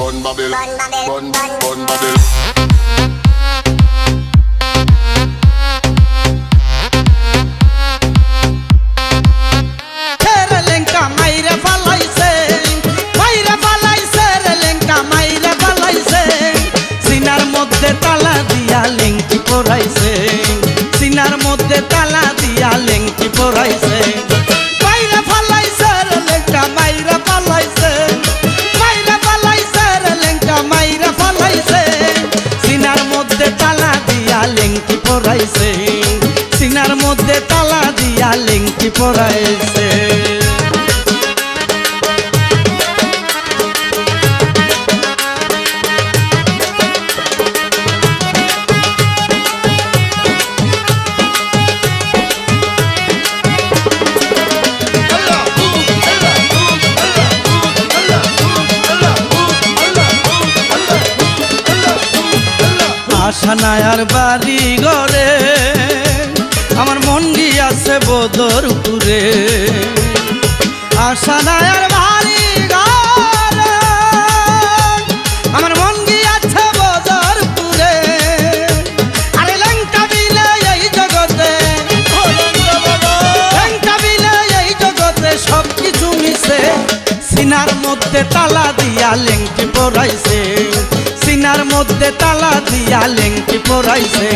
bun bubble, bun bubble. তালা দিয়া লেংটি পরাইছে সিনার মধ্যে তালা দিয়া লেংটি পরাইছে মাইরা ফালাইছে রে লেংটা মাইরা ফালাইছে মাইরা ফালাইছে রে লেংটা মাইরা ফালাইছে সিনার মধ্যে তালা দিয়া লেংটি পরাইছে সিনার মধ্যে তালা দিয়া লেংটি পরাইছে আশানায়ার বাড়ি ঘরে আমার মন গিয়াছে বদরপুরে আশানায়ার বাড়ি ঘরে আমার মন গিয়াছে বদরপুরে আরে লেংটা বিলে এই জগতে লেংটা বিলে এই জগতে সব কিছু মিশে সিনার মধ্যে তালা দিয়া লেংটি পরাইছে সিনার মধ্যে তালা দিয়া লেংটি পরাইছে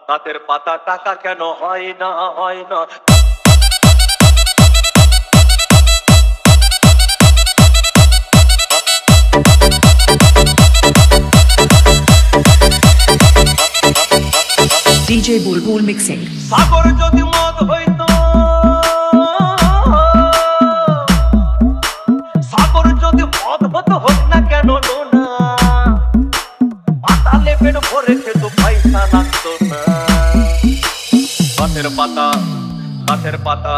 গাছের পাতা টাকা কেন হয় না হয় না DJ Bulbul Mixing সাগর যদি মদ হইতো সাগর যদি মদ হতো হোক না কেন না পাতালে পেট ভরে খেত পয়সা লাগতো না গাছের পাতা গাছের পাতা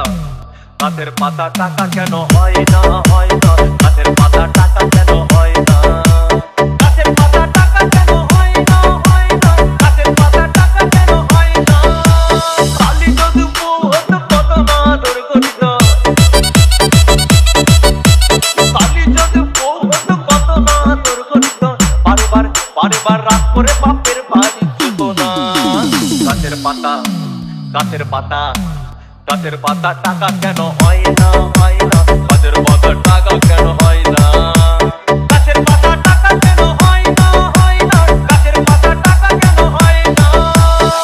গাছের পাতা টাকা কেন হয় না হয় না গাছের পাতা টাকা কেন হয় না গাছের পাতা টাকা কেন হয় না হয় না গাছের পাতা টাকা কেন হয় না কালি যদি বহুত কত না দূর করিত কালি যদি বহুত কত না দূর করিত বারবার বারবার রাত করে বাপের বাড়ি যেত না গাছের পাতা গাছের পাতা গাছের পাতা টাকা কেন হয় না হয় না গাছের পাতা টাকা কেন হয়